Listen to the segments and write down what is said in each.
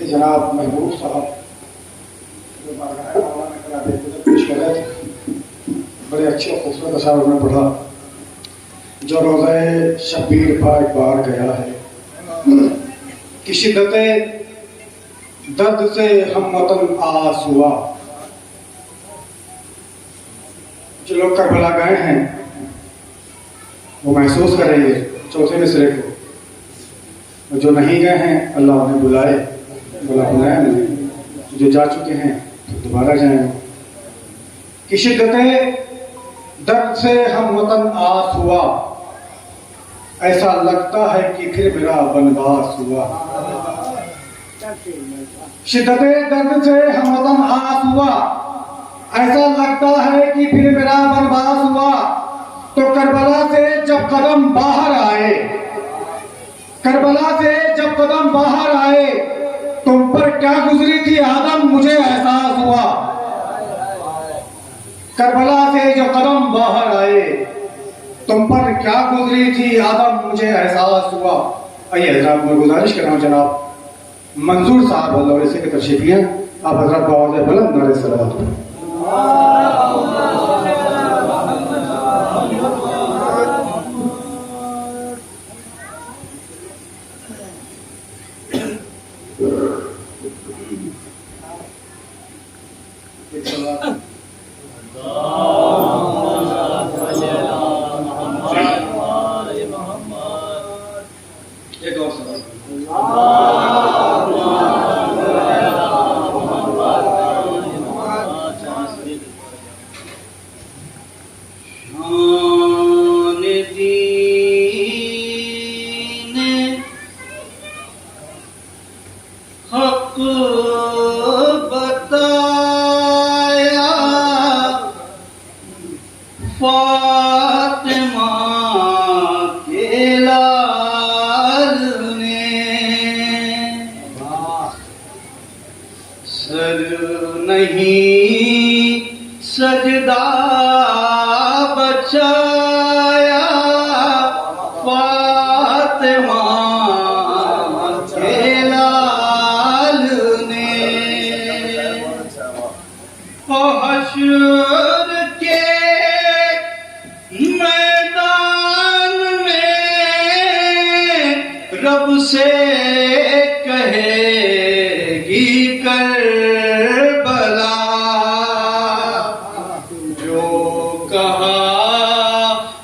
کہ جناب محبوب صاحب پیش کر رہے تھے، بڑے اچھے اور خوبصورت اشعار میں پڑھا. جو روزہ شبیر پا ایک بار گیا ہے کہ شدت درد سے ہم وطن آس ہوا. جو لوگ کربلا گئے ہیں وہ محسوس کریں گے چوتھے مصرے کو، اور جو نہیں گئے ہیں اللہ انہیں بلایا نہیں. جو جا چکے ہیں دوبارہ جائیں گے. کہ شدت درد سے ہم وطن آس ہوا، ایسا لگتا ہے کہ پھر میرا بنواس ہوا. شدت درد سے ہم وطن آس ہوا، ایسا لگتا ہے کہ پھر میرا بنواس ہوا. تو کربلا سے جب قدم باہر آئے، کربلا سے جب قدم باہر آئے، تم پر کیا گزری تھی آدم مجھے احساس ہوا. کربلا سے جو قدم باہر آئے، تم پر کیا گزری تھی آدم مجھے احساس ہوا. آئیے حضرات میں گزارش کر رہا ہوں جناب منظور صاحب اللہ علیہ کی تشریف لیں. آپ حضرات بآواز بلند نعرہ صلوات پڑھیں. سجدہ بچایا فاطمہ کے لال نے. حشر کے میدان میں رب سے کہے گی کربلا،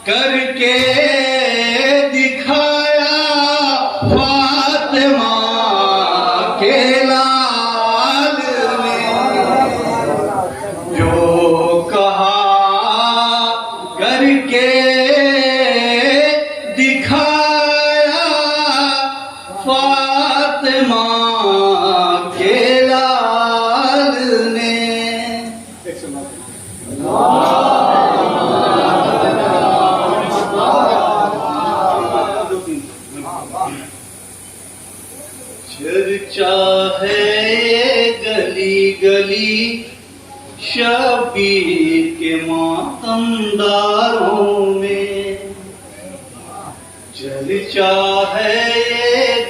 کر کے دکھایا فاطمہ کے لال نے. جو کہا کر کے دکھایا فاطمہ کے لال نے. چرچا ہے گلی گلی شبیر کے ماتم داروں میں، چرچا ہے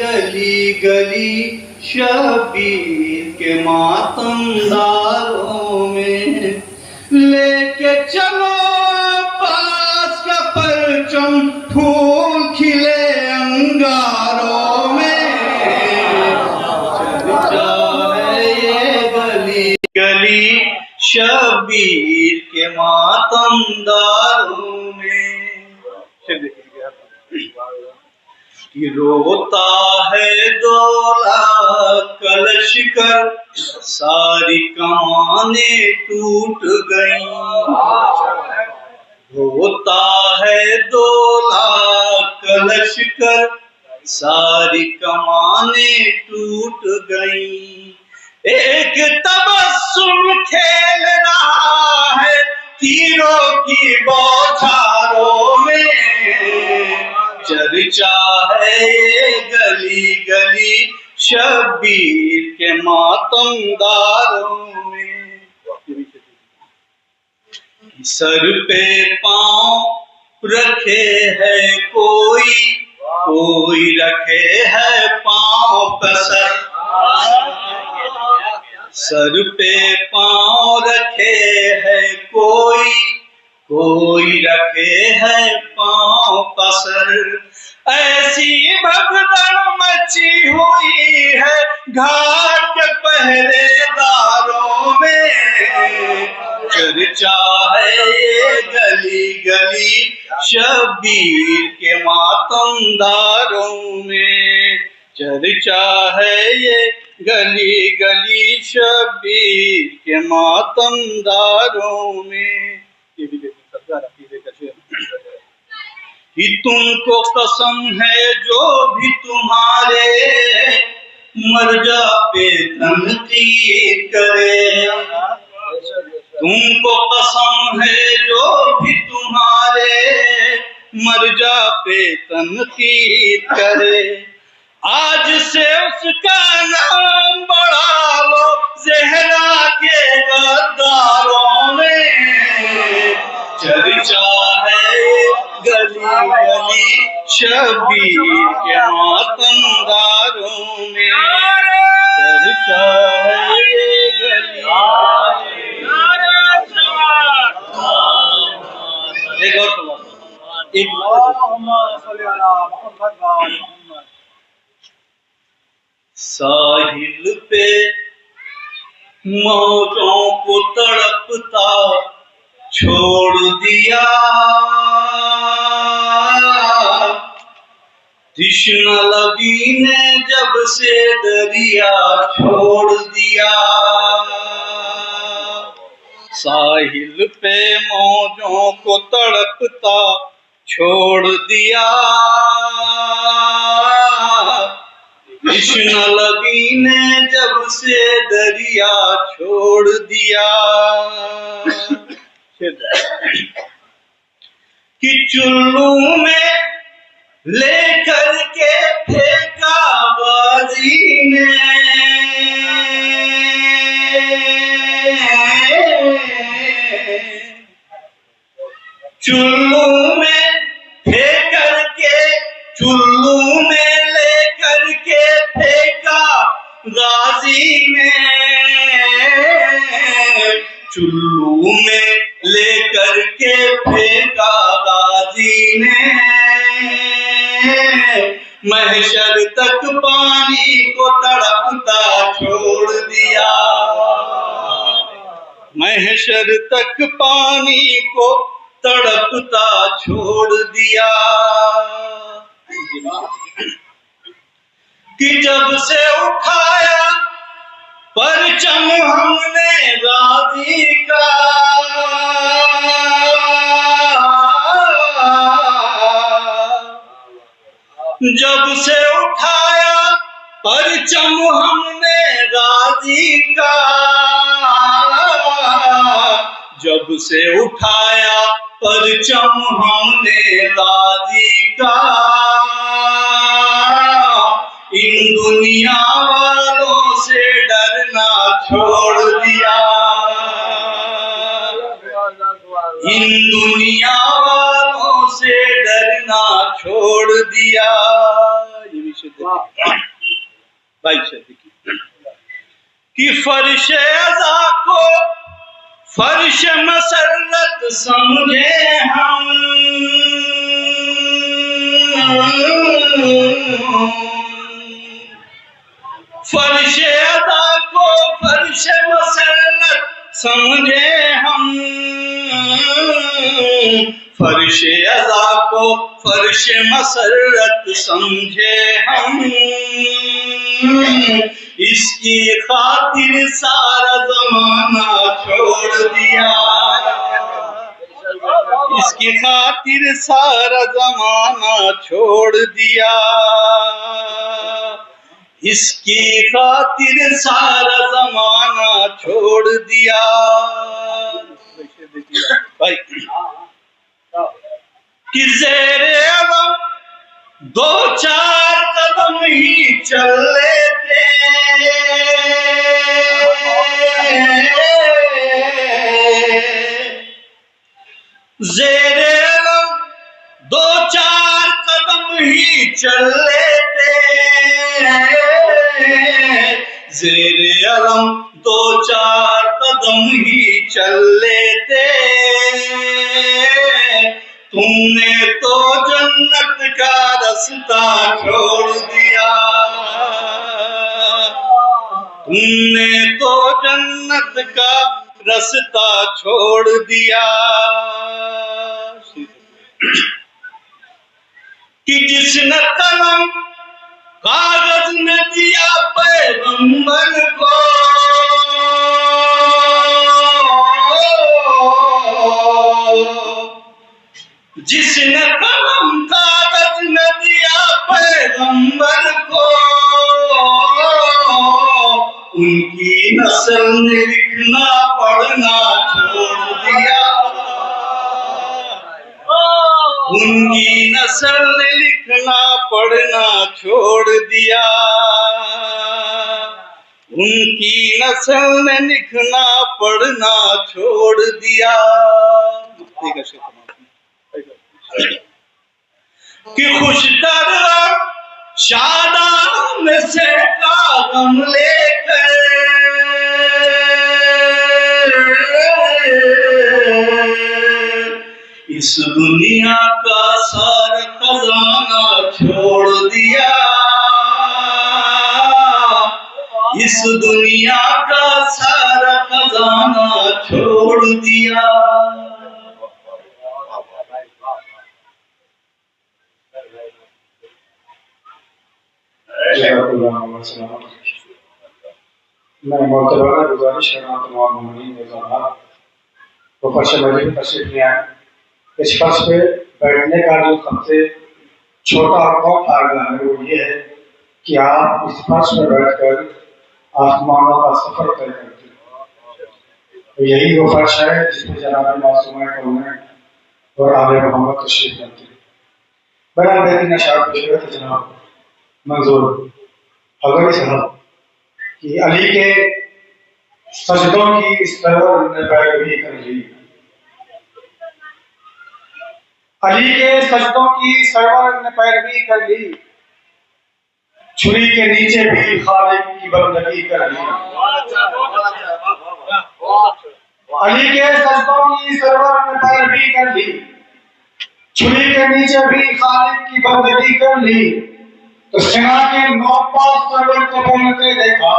گلی گلی شبیر کے ماتم داروں میں. لے کے چلو پاس کا پرچم پھول کھلے انگاروں میں. گلی شبیر کے ماتم داروں میں. روتا ہے دولا کلش کر ساری کمانیں ٹوٹ گئیں. روتا ہے دولا کلش کر ساری کمانیں ٹوٹ گئیں. ایک تبسم کھیل رہا ہے تیروں کی بوچھاروں میں. چرچا ہے گلی گلی شبیر کے ماتم داروں میں. سر پہ پاؤں رکھے ہے کوئی رکھے ہے پاؤں پر سر. سر پہ پاؤں رکھے ہے کوئی رکھے ہے پاؤں کا سر، ایسی بھگدڑ مچی ہوئی ہے گھاٹ کے پہرے داروں میں، چرچا ہے یہ گلی گلی شبیر کے ماتم داروں میں، چرچا ہے یہ گلی گلی شبیر کے ماتم داروں میں۔ یہ بھی سرکار عقیدے کا شعر۔ کہ تم کو قسم ہے جو بھی تمہارے مرجع پہ تنقید کرے، تم کو قسم ہے جو بھی تمہارے مرجع پہ تنقید کرے، آج سے اس کا نام بڑھا لو زہرا کے غداروں میں، چرچا ہے گلی گلی شبیر کے ماتم داروں میں، چرچا ہے گلی ایک اور ساحل پہ موجوں کو تڑپتا چھوڑ دیا، تشنہ لبی نے جب سے دریا چھوڑ دیا، ساحل پہ موجوں کو تڑپتا چھوڑ دیا، تشنہ لبی نے جب سے دریا چھوڑ دیا، کہ چلو میں لے کر کے پھینکا غازی نے، چلو میں پھینک کر کے چلو میں لے کر کے پھینکا غازی نے، چلو میں لے کر کے پھینکا غازی نے، محشر تک پانی کو تڑپتا چھوڑ دیا، محشر تک پانی کو تڑپتا چھوڑ دیا، کہ جب سے اٹھایا پرچم ہم نے غازی کا، جب سے اٹھایا پرچم ہم نے غازی کا، جب سے اٹھایا پرچم ہم نے غازی کا، ان دنیا والوں سے ڈرنا چھوڑ دیا، ان دنیا والوں سے ڈرنا چھوڑ دیا، یہ بھی کہ فرش عزا کو فرش مسرت سمجھے ہم، فرش عزا کو فرش مسرت سمجھے ہم، فرش عزا کو فرش مسرت سمجھے ہم، اس کی خاطر سارا زمانہ چھوڑ دیا، اس کی خاطر سارا زمانہ چھوڑ دیا، اس کی خاطر سارا زمانہ چھوڑ دیا، کہ زیر علم دو چار قدم ہی چل لیتے، زیر علم دو چار قدم ہی چل لیتے، زیر علم دو چھوڑ دیا، تم نے تو جنت کا رستہ چھوڑ دیا، کہ جس نے قلم کاغذ میں دیا پیغمبر کو، جس نے قلم کاغذ میں دیا پیغمبر کو، ان کی نسل نے لکھنا پڑھنا چھوڑ دیا، ان کی نسل نے لکھنا پڑھنا چھوڑ دیا، ان کی نسل نے لکھنا پڑھنا چھوڑ دیا، کہ خوش در شادان سے کا غم لے کر، اس دنیا کا سارا خزانہ چھوڑ دیا، اس دنیا کا سارا خزانہ چھوڑ دیا۔ میں معتبرانہ گزارش کرنا تمام مومنین کو فرش مجید تشریف لے آئیں۔ اس فرش پہ بیٹھنے کا جو سب سے چھوٹا اور کم فائدہ ہے وہ یہ ہے کہ آپ اس فرش پہ بیٹھ کر آسمانوں کا سفر طے کرتے ہیں۔ یہی وہ فرش ہے جس پہ جناب معصومہ کونین اور آل محمد تشریف لاتے ہیں۔ بڑا بہترین اشعار پیش کرتے ہیں جناب منظور حضرت صاحب کہ علی کے سجدوں کی سرور نے پیروی کر لی، علی کے سجدوں کی سرور نے پیروی کر لی، چھری کے نیچے بھی خالق کی بندگی کر لی، علی کے سجدوں کی سرور نے پیروی کر لی، چھری کے نیچے بھی خالق کی بندگی کر لی، تو سنا کے نوک پاس سرور کو بولتے دیکھا،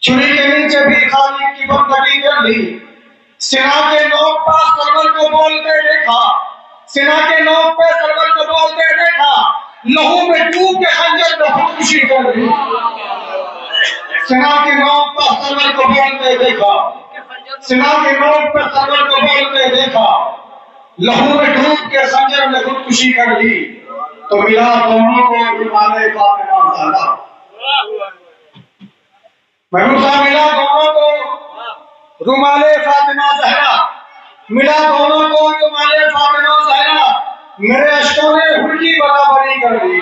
چھری کے نیچے بھی خالق کی بندگی کر لی، سنا کے نوک پاس سرور کو بولتے دیکھا، سنا کے نوک پہ سرور کو بولتے دیکھا، لہو میں ڈوب کے خنجر میں خودکشی کر لی، سنا کے نوک پہ سرور کو بولتے دیکھا، سنا کے نوک پہ سرور کو بولتے دیکھا، لہو میں ڈوب کے خنجر میں خودکشی کر لی، تو ملا دونوں کو رمال فاطمہ زہرا، محبوب صاحب ملا دونوں کو رمال فاطمہ زہرا، ملا دونوں کو رمال فاطمہ زہرا، میرے اشکوں نے ہر کی برابری کر دی،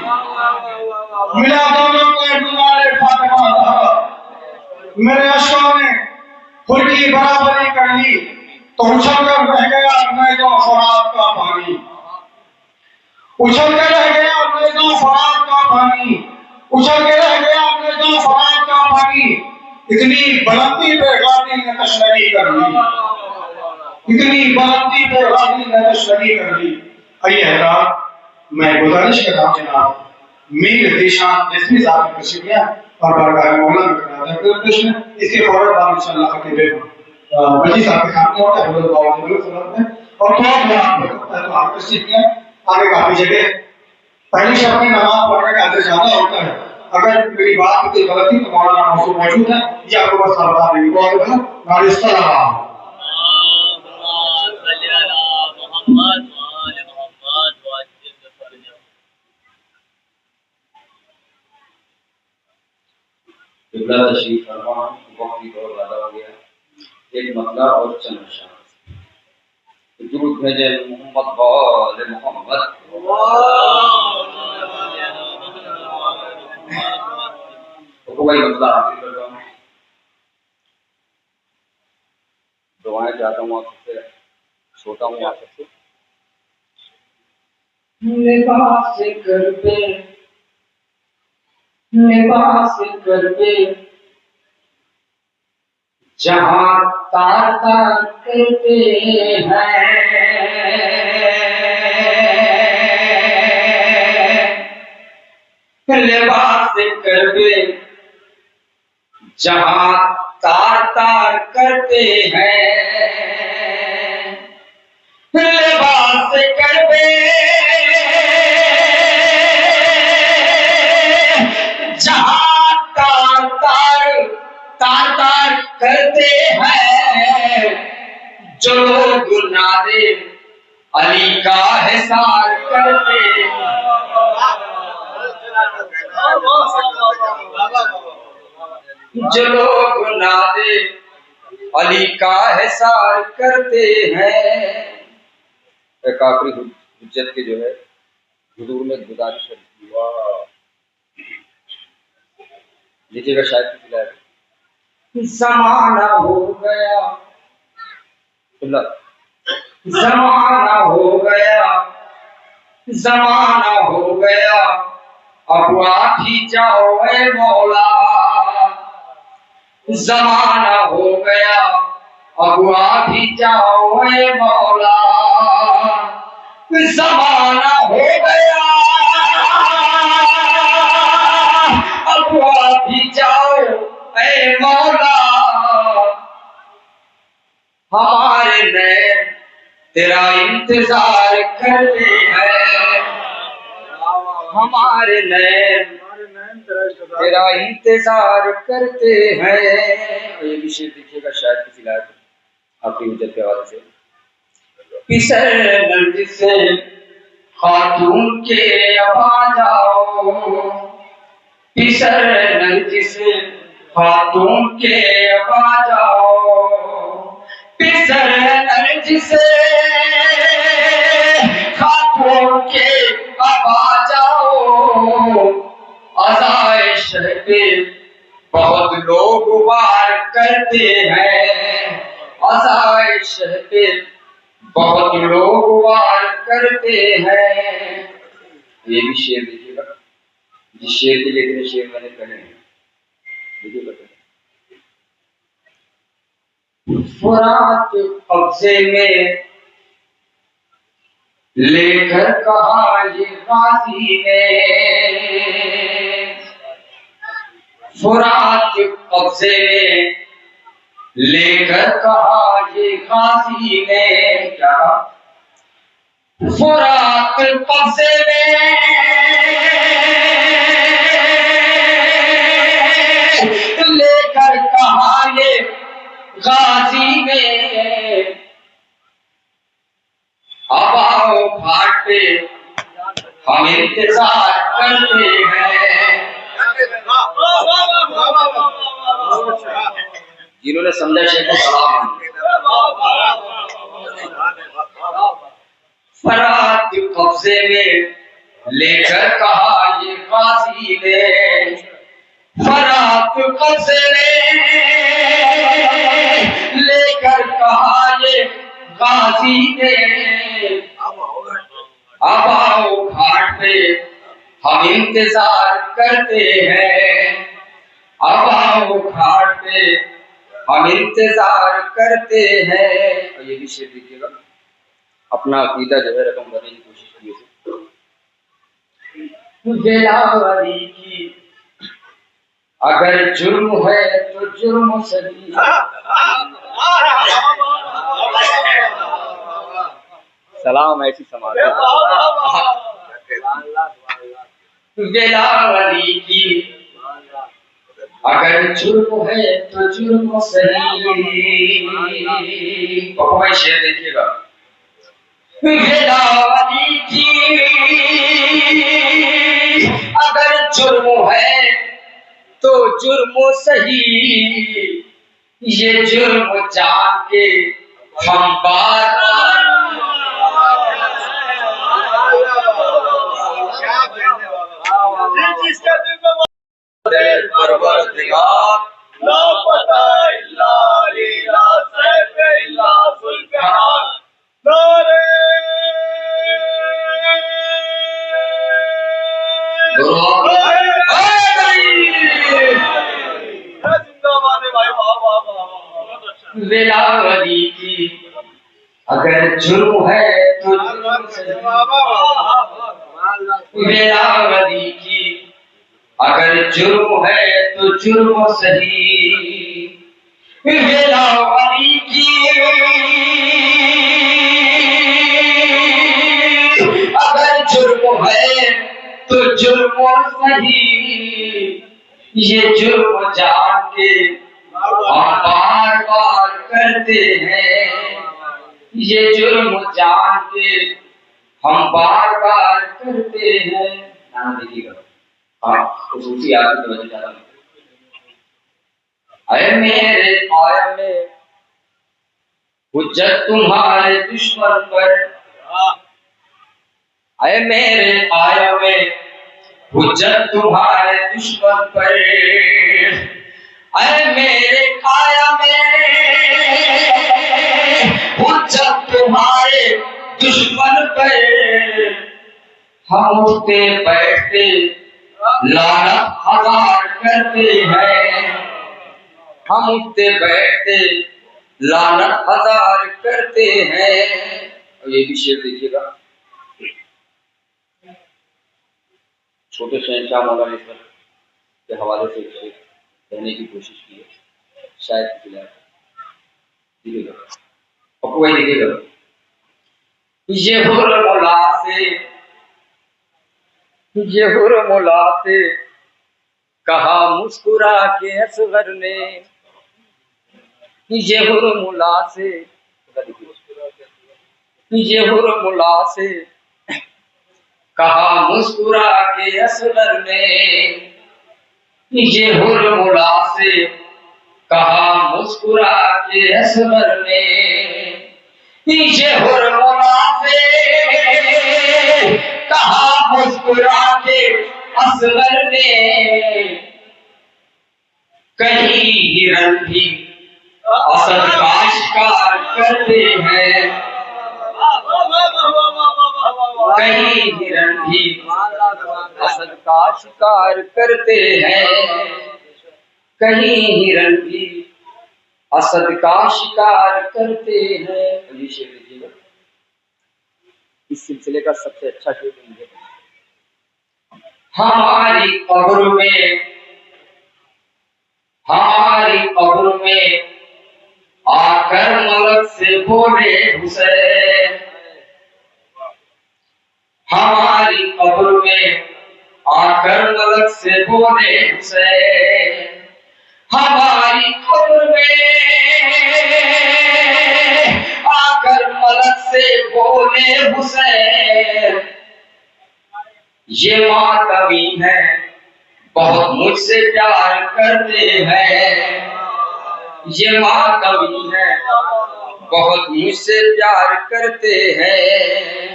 ملا دونوں کو رمال فاطمہ زہرا، میرے اشکوں نے ہر کی برابری کر لی، تو اچھل کر رہ گیا نیزوں فرات کا پانی، اچھل کے رہ گیا نیزوں فرات کا پانی، اچھل کے رہ گیا نیزوں فرات کا پانی، اتنی بلندی پہ غازی نے تشنگی کر لی، اتنی بلندی پہ غازی نے تشنگی کر لی۔ آئیے حضرات میں گزارش کر رہا ہوں جناب میر دیشان جسمی صاحب کی تشریفیاں اور بارگاہ مولا میں کرنا ہے اس کے فوراً بعد انشاءاللہ خطیب بجی صاحب کے سامنے ہوتا ہے حضرت باؤ علیہ وسلم اور تھوڑا بہت آپ تشریفیاں آگے کافی جگہ پہلی شب میں نماز پڑھنے کا عدد زیادہ ہوتا ہے، اگر میری بات میں کوئی غلطی تو مولانا موصوف موجود ہے یہ آپ کو بس بتا دیں گے بہت بہت نارستہ رہا قبلہ تشریف فرما، وقت بھی بہت زیادہ ہو گیا، ایک مسئلہ اور چند اشعار درود بھیجے محمد وآل محمد، کوئی مسئلہ حاصل کرتا ہوں، دعائیں چاہتا ہوں آپ سے، چھوٹا ہوں آپ سے، لباس کر پہ جہاں تاتا کرتے ہیں لباس کربے جہاں تار تار کرتے ہیں، لباس کربے جہاں تار تار کرتے ہیں، جو لوگ نادے علی کا حصار کرتے ہیں، جو لوگ نادے علی کا حصار کرتے ہیں۔ ایک آخری حجت کے جو ہے حضور میں گزارش ہے، دیکھیے گا شاید کسی لائق زمانہ ہو گیا، زمانہ ہو گیا، زمانہ ہو گیا، اب آپ ہی جاؤ اے مولا، زمانہ ہو گیا، اب آپ ہی جاؤ اے مولا، زمانہ ہو گیا، اب آپ ہی جاؤ اے مولا، ہمارے نین تیرا انتظار کرتے ہیں، ہمارے نین تیرا انتظار کرتے ہیں۔ یہ بھی شعر دیکھیے گا شاید کسی لائق اپنی حجت کے حوالے سے، پسر نرجس سے خاتون کے اب آ جاؤ، پسر نرجس سے خاتون کے اب آ جاؤ، پسر نرجس سے خاتون کے اب آ جاؤ، آزائش پہ بہت لوگ وار کرتے ہیں، آزائش پہ بہت لوگ وار کرتے ہیں۔ یہ بھی شعر دیکھیے گا، جس شعر کے لیے اتنے شعر میں نے پڑھے ہیں، دیکھیے گا۔ فرات قبضے میں لے کر کہا یہ غازی نے، فرات قبضے میں لے کر کہا یہ غازی نے، کیا فرات قبضے میں لے کر کہا یہ غازی نے، اب آؤ گھاٹ پہ ہم انتظار کرتے ہیں۔ جنہوں نے سمجھا شیخ کو سلام، فرات قبضے میں لے کر کہا یہ غازی نے، فرات قبضے میں لے کر کہا یہ غازی نے، اب آؤ گھاٹ پہ ہم انتظار کرتے ہیں، اب آؤ گھاٹ پہ ہم انتظار کرتے ہیں۔ اور یہ بھی شعر دیکھیے گا، اپنا عقیدہ جو ہے رقم کرنے کی کوشش کیے تھے۔ دلاوری کی اگر جرم ہے تو جرم سہی، سلام ایسی سماعت، دلاوری کی اگر جرم ہے تو جرم سہی، بھائی شعر دیکھیے گا، دلاوری کی اگر جرم ہے تو جرم صحیح، یہ جرم جان کے ہم بار بار پروردگار لا پتہ الا علی لا سیف الا ذوالفقار نعرہ ولاولی کی اگر جرم ہے تو جرم، ولاولی کی اگر جرم ہے تو جرم صحیح ویلا علی کی، اگر جرم ہے تو جرم صحیح، یہ جرم جان کے ہم بار بار کرتے ہیں، یہ جرم جان کے ہم بار بار کرتے ہیں۔ نام دیکھیے گا خصوصی آپ کی توجہ چاہتا ہوں۔ اے میرے قائم حجت تمہارے دشمن پر، اے میرے قائم حجت تمہارے دشمن پر، اے میرے قائم حجت تمہارے دشمن پر، ہم اٹھتے بیٹھتے لعنت ہزار کرتے ہیں، ہم اٹھتے بیٹھتے لعنت ہزار کرتے ہیں۔ اور یہ بھی شعر دیکھیے گا، چھوٹے شہنشاہ مولانا اسمت کے حوالے سے ایک شعر کہنے کی کوشش کی ہے، شاید دیکھیے گا اور کوئی دیکھیے گا۔ یہ حر مولا سے کہا مسکرا کے اصغر نے، یہ حر مولا سے، یہ حر مولا سے کہا مسکرا کے اصغر نے، یہ حر مولا سے کہا مسکرا کے اصغر نے، یہ حر مولا سے کہا مسکرا کے اصغر نے، کہیں ہرن بھی اسد کا شکار کرتے ہیں، کہیں ہرن بھی اسد کا شکار کرتے ہیں، کہیں ہرن بھی اسد کا شکار کرتے ہیں۔ یہ شعر دیکھیے گا، اس سلسلے کا سب سے اچھا شعر مجھے ہماری قبر میں آ کر ملک سے بولے حسین، ہماری قبر میں آ کر ملک سے بولے حسین، ہماری قبر میں آ کر ملک سے بولے حسین، یہ ماتمی ہے بہت مجھ سے پیار کرتے ہیں، یہ ماتمی ہے بہت مجھ سے پیار کرتے ہیں،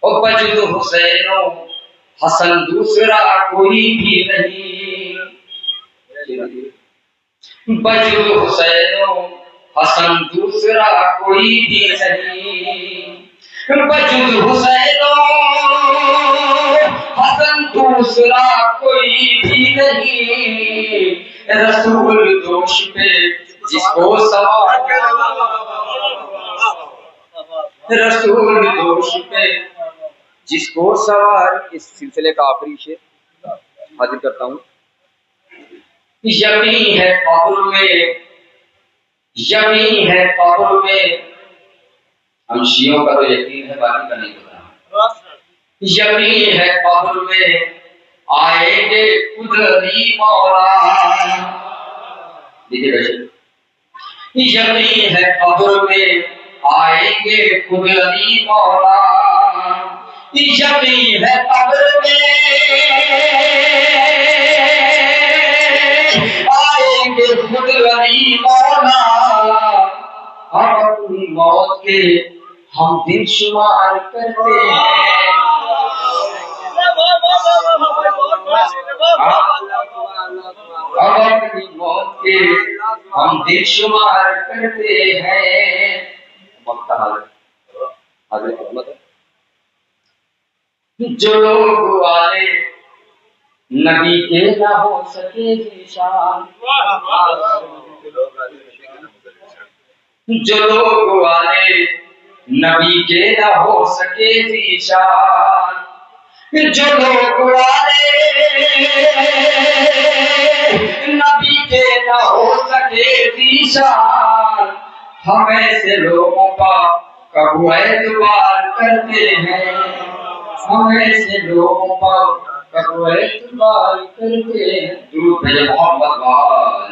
اور بجد حسین و حسن دوسرا کوئی بھی نہیں، بجد حسین و حسن دوسرا کوئی بھی نہیں، بجد حسین و حسن دوسرا کوئی بھی نہیں، رسول دوش پہ جس کو سوار رسول دوش پہ جس کو سوار۔ اس سلسلے کا آخری شعر حاضر کرتا ہوں۔ یقین ہے قبر میں، ہم شیعوں کا تو یقین ہے، باقی کا نہیں پتا، یقین ہے قبر میں آئیں گے خود علی مولا، دیکھیے گا، یقین ہے قبر میں آئیں گے خود علی مولا، یقین ہے قبر میں آئیں گے خود علی مولا، ہم اپنی موت کے ہم دن شمار کرتے ہیں، ہم اپنی موت کے ہم دن شمار کرتے ہیں۔ وقت حاضر خدمت ہے، جو لوگ والے نبی کے نہ ہو سکے ذیشان، جو لوگ والے نبی کے نہ ہو سکے ذیشان، جو لوگ والے نبی کے نہ ہو سکے ذیشان، ہم ایسے لوگوں کا کبو اعتبار کرتے ہیں، ہم ایسے لوگوں کا کبو اعتبار کرتے ہیں۔ درود بھیجے محمد وآل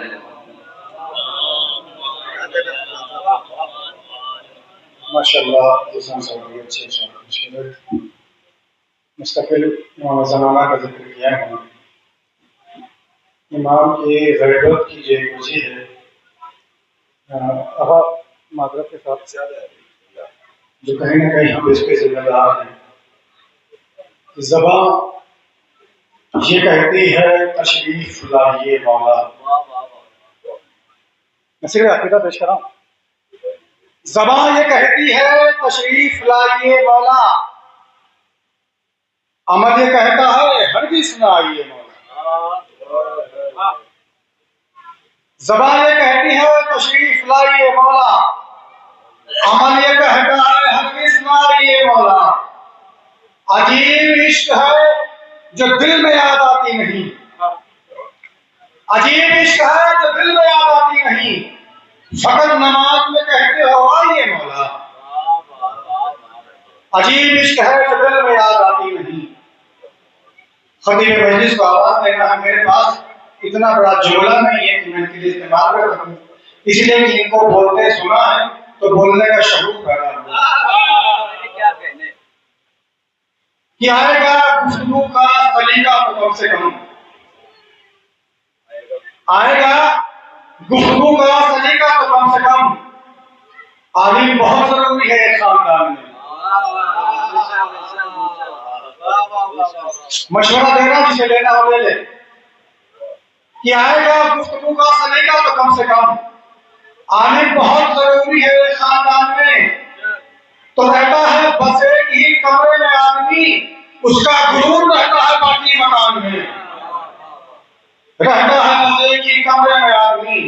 ماشاء اللہ دوسرا سوال اچھے اچھا مستقل امام زمانہ کا ذکر کیا ہے۔ امام کی ضرورت کی جو وجہ ہے اب معذرت کے ساتھ جو کہیں نہ کہیں ہم اس پہ ذمہ دار ہیں۔ زبان یہ کہتی ہے تشریف لائیے مولا، میں صرف عقیدہ پیش کر رہا ہوں۔ زبان یہ کہتی ہے تشریف لائیے مولا، عمل یہ کہتا ہے ہرگز نہ آئیے مولا۔ زبان یہ کہتی ہے تشریف لائیے مولا، عمل یہ کہتا ہے ہرگز نہ آئیے مولا۔ عجیب عشق ہے جو دل میں یاد آتی نہیں، عجیب عشق ہے جو دل میں یاد آتی نہیں، فقط نماز میں کہتے ہو آئیے مولا۔ عجیب عشق ہے جو دل میں یاد آتی نہیں۔ خطیب مجلس کو آواز دینا ہے، میرے پاس اتنا بڑا جملہ نہیں ہے کہ میں ان کے لیے استعمال کر سکوں، اس لیے کہ ان کو بولتے سنا ہے تو بولنے کا شعور پیدا ہوا کہ آئے گا گفتگو کا سلیقہ تو کم سے کم، آئے گا گفتگو کا سلیقہ تو کم سے کم۔ عالم بہت ضروری ہے ایک خاندان میں، مشورہ دے رہا ہوں جسے لینا ہو لے لے، کہ آئے گا گفتگو کا سلیقہ تو کم سے کم۔ عالم بہت ضروری ہے ایک خاندان میں، تو رہتا ہے بس ایک ہی کمرے میں آدمی، اس کا غرور رہتا ہے باقی مکان میں، رہتا ہے بس ایک ہی کمرے میں آدمی،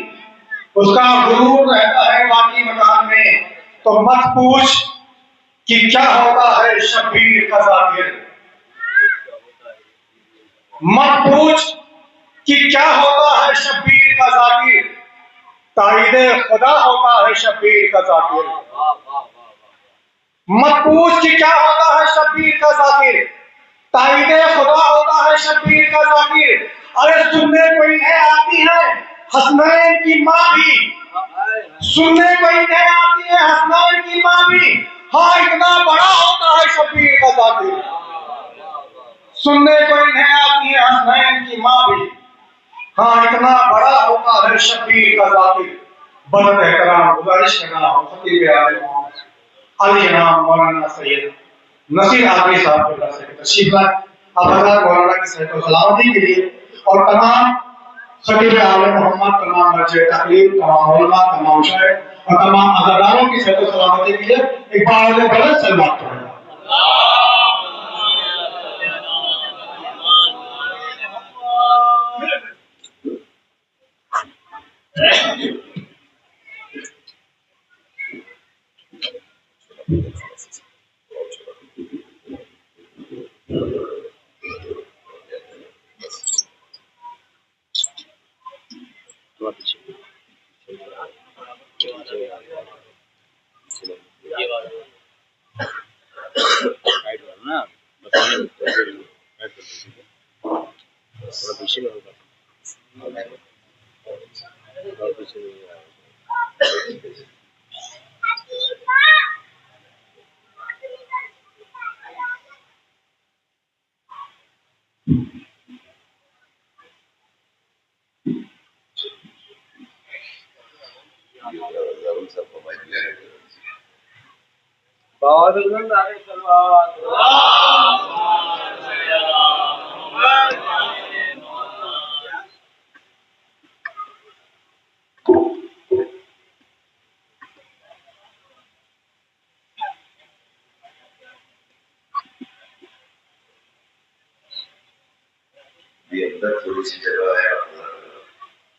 اس کا غرور رہتا ہے باقی مکان میں۔ تو مت پوچھ کہ کیا ہوتا ہے شبیر کا ذاکر، مت پوچھ کہ کیا ہوتا ہے شبیر کا ذاکر، تائید خدا ہوتا ہے شبیر کا ذاکر۔ مت پوچھ کہ کیا ہوتا ہے شبیر کا ذاکر، تائید خدا ہوتا ہے شبیر کا ذاکر۔ ارے سننے کو انہیں آتی ہے حسنین کی ماں بھی، سننے کو انہیں آتی ہے حسنین کی ماں بھی، ہاں اتنا بڑا ہوتا ہے شبیر کا ذاکر۔ سننے کو انہیں آتی ہے حسنین کی ماں بھی، ہاں اتنا بڑا ہوتا ہے شبیر کا ذاکر۔ بلند احترام گزارش کرنا ہوں خطیب عالم علی جناب مولانا سید نصیر عابدی صاحب کے طرف سے تشریف لائے، اب حضرات مولانا کی صحت و سلامتی کے لیے اور تمام خطیب عالم محمد، تمام مرجع تقلید، تمام علماء، تمام شاعر اور تمام عزاداروں کی صحت و سلامتی کے لیے ایک بار بلند سلوات پڑھیں۔ اندر تھوڑی سی جگہ ہے،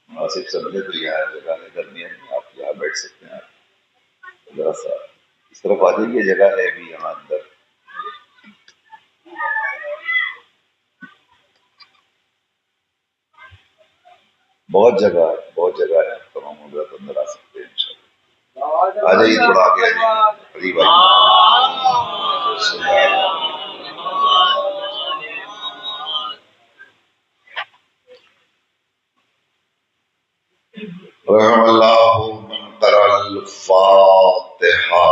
مناسب سمجھے تو یہاں جگہ ہے درمیان میں، آپ یہاں بیٹھ سکتے ہیں۔ آپ ذرا سا اس طرف آ جائیے، جگہ ہے بھی یہاں اندر۔ بہت جگہ ہے، تمام ہو گیا تو اندر آ سکتے ہیں انشاءاللہ. آ جائیے تھوڑا آگے آ جائیے قریب رحم اللہ من قرأ الفاتحہ.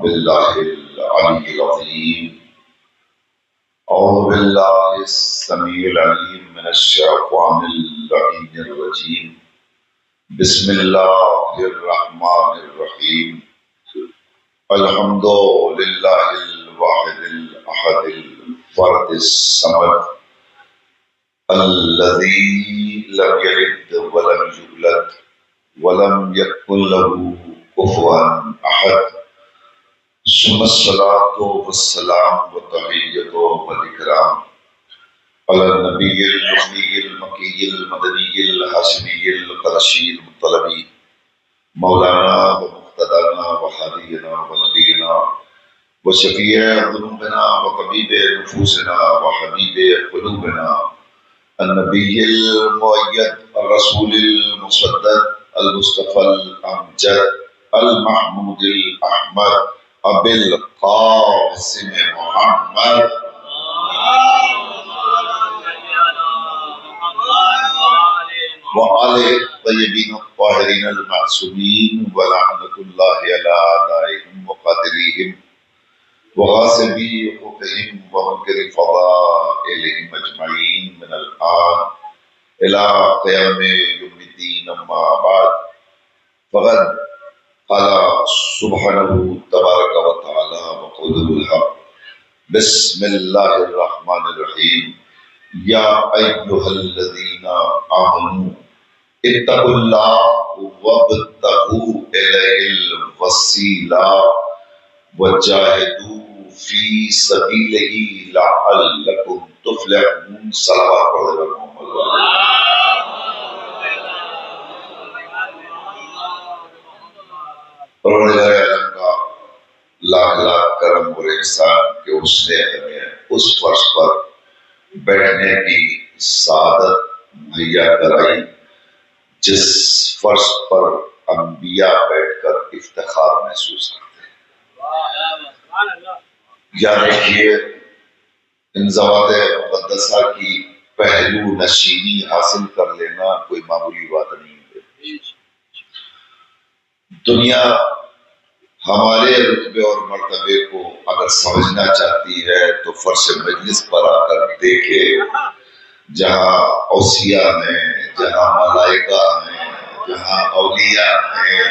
باللہ العلی العظیم اعوذ باللہ السمیع العلیم من الشیطان اللعین الرجیم بسم اللہ الرحمن الرحیم الحمد للہ الواحد الاحد الفرد الصمد الذی لم یلد ولم یولد ولم یکن له کفوا احد ثم الصلاة والسلام والتحیۃ والاکرام علی النبی الأمی المکی المدنی الہاشمی القرشی المطلبی مولانا ومقتدانا وحادینا ونبینا وشفیع ذنوبنا وطبیب نفوسنا وحبیب قلوبنا النبی المؤید الرسول المصدق المصطفى الامجد المحمود الاحمد ابی القاسم محمد وآلہ الطیبین الطاہرین المعصومین ولعنۃ اللہ علی اعدائہم وقاتلیہم وغاصبی حقوقہم ومنکر فضائلہم اجمعین من الآن الى قیام یوم الدین. اما بعد فقد قال سبحانہ تبارک و تعالی وقوله الحق بسم اللہ الرحمن الرحیم یا ایھا الذین آمنوا اتقوا اللہ وابتغوا الیہ الوسیلہ وجاہدوا فی سبیلہ لعلکم تفلحون. صلوات پڑھ دے محمد. پروردگار عالم کا لاکھ لاکھ کرم اور احسان کہ اس نے ہمیں اس فرش پر بیٹھنے کی سعادت مہیا کرائی جس فرش پر انبیاء بیٹھ کر افتخار محسوس کرتے ہیں. یا دیکھیے ان ذوات مقدسہ کی پہلو نشینی حاصل کر لینا کوئی معمولی بات نہیں ہے. دنیا ہمارے رتبے اور مرتبے کو اگر سمجھنا چاہتی ہے تو فرش مجلس پر آ کر دیکھے جہاں اوصیاء ہیں، جہاں ملائکہ ہیں، جہاں اولیاء ہیں،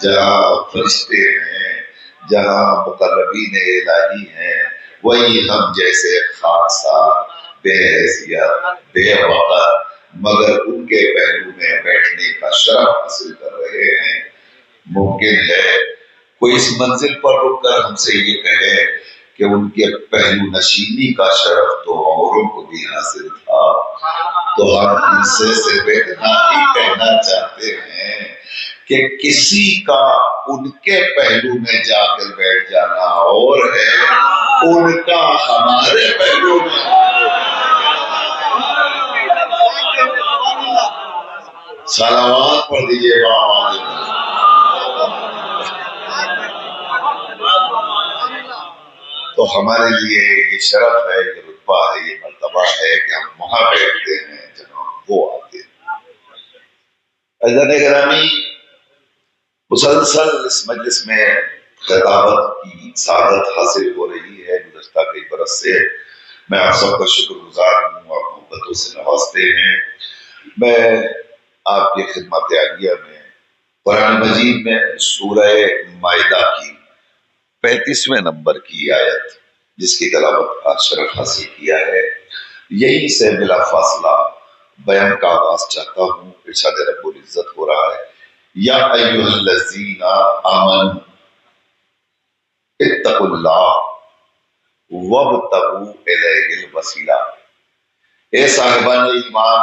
جہاں فرشتے ہیں، جہاں مقربین الہی ہیں، وہی ہم جیسے خاکسار بے حیثیت بے وقت مگر ان کے پہلو میں بیٹھنے کا شرف حاصل کر رہے ہیں. ممکن ہے کوئی اس منزل پر رک کر ہم سے یہ کہے کہ ان کے پہلو نشینی کا شرف تو اوروں کو بھی حاصل تھا، تو ہم ان سے صرف اتنا ہی کہنا چاہتے ہیں کہ کسی کا ان کے پہلو میں جا کر بیٹھ جانا اور ہے، ان کا ہمارے پہلو میں. صلوات پڑھ دیجیے بابا. تو ہمارے لیے یہ شرف ہے، یہ رتبہ ہے، یہ مرتبہ ہے کہ ہم وہاں بیٹھتے ہیں جہاں وہ آتے ہیں. عزیزان گرامی، مسلسل اس مجلس میں خطابت کی سعادت حاصل ہو رہی ہے. گزشتہ کئی برس سے میں آپ سب کا شکر گزار ہوں اور محبتوں سے نوازتے ہیں. میں آپ کی خدمت عالیہ میں قرآن مجید میں سورہ مائدہ کی 35ویں نمبر کی آیت جس کی تلاوت کا شرف حاصل کیا ہے، یہی سے بلا فاصلہ بیان کا آغاز چاہتا ہوں. ارشاد رب العزت ہو رہا ہے یا ایھا الذین آمنوا اتقوا اللہ وابتغوا الیہ الوسیلہ. اے صاحبان ایمان،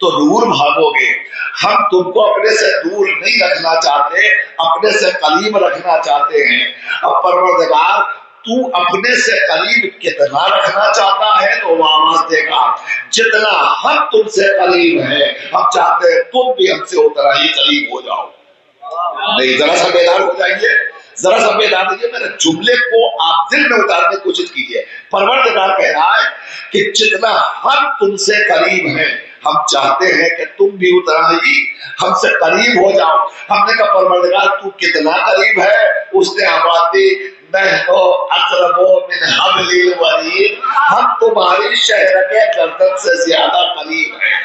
تو دور بھاگو گے. ہم تم کو اپنے سے دور نہیں رکھنا چاہتے, اپنے سے قریب رکھنا چاہتے ہیں. اب پروردگار تو اپنے سے قریب کتنا رکھنا چاہتا ہے تو وہ آواز دے گا جتنا ہم تم سے قریب ہیں ہم چاہتے ہیں تم بھی ہم سے اتنا ہی قریب ہو جاؤ. نہیں, ذرا سا بیدار ہو جائیے, ذرا سا بیدار دیجیے. میرے جملے کو آپ دل میں اتارنے کی کوشش کیجیے. پروردگار کہہ رہا ہے کہ جتنا ہم تم سے قریب ہیں ہم چاہتے ہیں کہ تم بھی اتنا ہی ہم سے قریب ہو جاؤ. ہم نے کہا پروردگار تو کتنا قریب ہے؟ اس نے آواز دی نحنو اقرب من حبل الورید, ہم تمہاری شہرگ گردن سے زیادہ قریب ہیں.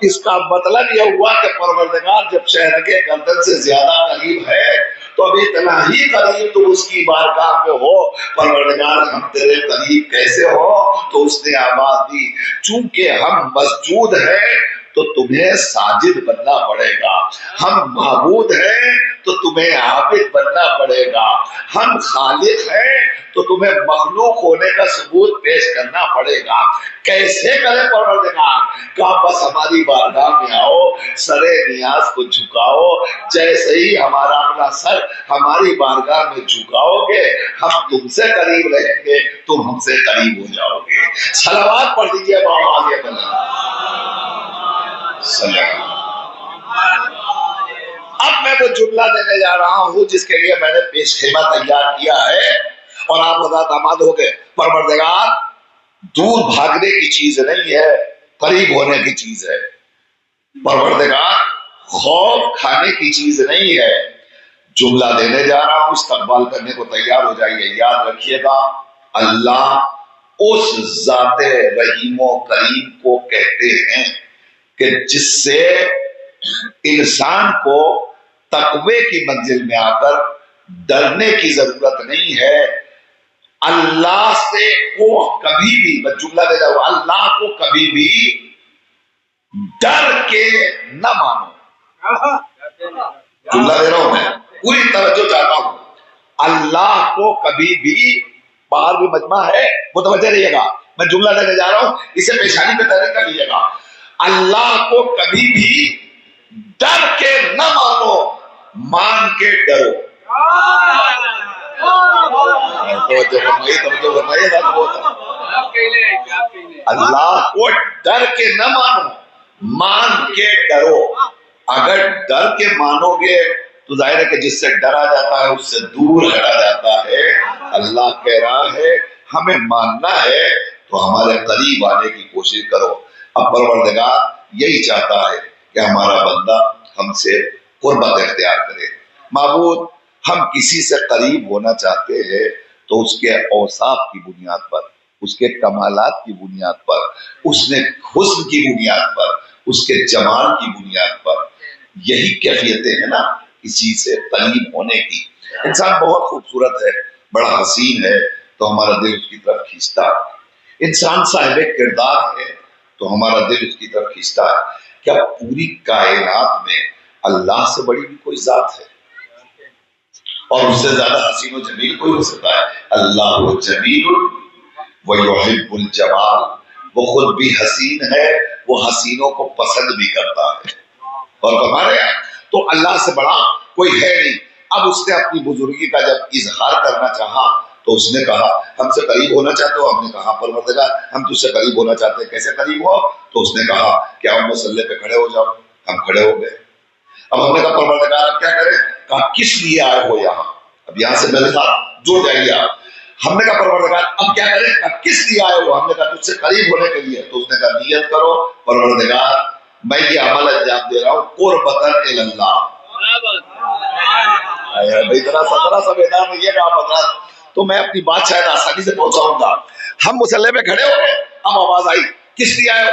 اس کا مطلب یہ ہوا کہ پروردگار جب شہرگ گردن سے زیادہ قریب ہے تو اب اتنا ہی قریب تم اس کی بارگاہ میں ہو. پروردگار ہم تیرے قریب کیسے ہو؟ تو اس نے آواز دی چونکہ ہم مسجود ہیں تو تمہیں ساجد بننا پڑے گا, ہم معبود ہیں تو تمہیں عابد بننا پڑے گا, ہم خالق ہیں تو تمہیں مخلوق ہونے کا ثبوت پیش کرنا پڑے گا. کیسے کرے پروردگار؟ کہا بس ہماری بارگاہ میں آؤ, سرے نیاز کو جھکاؤ, جیسے ہی ہمارا اپنا سر ہماری بارگاہ میں جھکاؤ گے ہم تم سے قریب رہیں گے, تم ہم سے قریب ہو جاؤ گے. صلوات پڑھ دیجیے بابا آگے بنا. اب میں وہ جملہ دینے جا رہا ہوں جس کے لیے میں نے پیش خیمہ تیار کیا ہے اور آپ حضرات آماد ہو گئے. پروردگار دور بھاگنے کی چیز نہیں ہے, قریب ہونے کی چیز ہے. پروردگار خوف کھانے کی چیز نہیں ہے. جملہ دینے جا رہا ہوں, استقبال کرنے کو تیار ہو جائیے. یاد رکھیے گا اللہ اس ذات رحیم و کریم کو کہتے ہیں کہ جس سے انسان کو تقوی کی منزل میں آ کر ڈرنے کی ضرورت نہیں ہے. اللہ سے کو کبھی بھی, میں جملہ دے رہا ہوں, اللہ کو کبھی بھی ڈر کے نہ مانو. جملہ دے رہا ہوں میں, پوری توجہ چاہتا ہوں. اللہ کو کبھی بھی, باہر بھی مجمع ہے متوجہ رہیے گا, میں جملہ دینے جا رہا ہوں, اسے پیشانی پہ تحریر کر لیجیے گا. اللہ کو کبھی بھی ڈر کے نہ مانو, مان کے ڈرو. اللہ کو ڈر کے نہ مانو, مان کے ڈرو. اگر ڈر کے مانو گے تو ظاہر ہے کہ جس سے ڈرا جاتا ہے اس سے دور ہٹا جاتا ہے. اللہ کہہ رہا ہے ہمیں ماننا ہے تو ہمارے قریب آنے کی کوشش کرو. اب پروردگار یہی چاہتا ہے کہ ہمارا بندہ ہم سے قربت اختیار کرے. معبود ہم کسی سے قریب ہونا چاہتے ہیں تو اس کے اوصاف کی بنیاد پر, اس کے کمالات کی بنیاد پر, اس نے حسن کی بنیاد پر, اس کے جمال کی بنیاد پر. یہی کیفیتیں ہیں نا کسی سے قریب ہونے کی. انسان بہت خوبصورت ہے, بڑا حسین ہے تو ہمارا دل اس کی طرف کھینچتا ہے. انسان صاحب کردار ہے تو ہمارا دل اس کی طرف کھینچتا ہے. کیا پوری کائنات میں اللہ سے بڑی بھی کوئی ذات ہے اور اس سے زیادہ حسین و جمیل کوئی ہو سکتا ہے؟ اللہ جمیل ویحب الجمال, وہ خود بھی حسین ہے, وہ حسینوں کو پسند بھی کرتا ہے. اور ہمارے یہاں تو اللہ سے بڑا کوئی ہے نہیں. اب اس نے اپنی بزرگی کا جب اظہار کرنا چاہا تو اس نے کہا ہم سے قریب ہونا چاہتے ہو؟ ہم نے کہا پروردگار ہم تجھ سے قریب ہونا چاہتے ہیں, کیسے قریب ہو؟ تو اس نے کہا کہ ہم مسلح پہ کھڑے ہو جاؤ. ہم کھڑے ہو گئے. اب ہم نے کہا پروردگار اب کیا کریں؟ کہا کس لیے آئے ہو یہاں؟ اب یہاں سے میرے ساتھ جڑ جائیے آپ. ہم نے کہا پروردگار اب کیا کریں؟ کہا کس لیے آئے ہو؟ ہم نے کہا تجھ سے قریب ہونے کے لیے. تو اس نے کہا نیت کرو پروردگار میں یہ عمل انجام دے رہا ہوں قربتاً الی اللہ. بھائی ذرا سا بیدار رہیے گا آپ حضرات, تو میں اپنی بات شاید آسانی سے پہنچاؤں گا. ہم مسلح پہ کھڑے ہو گئے. اب آواز آئی کس لیے آئے ہو؟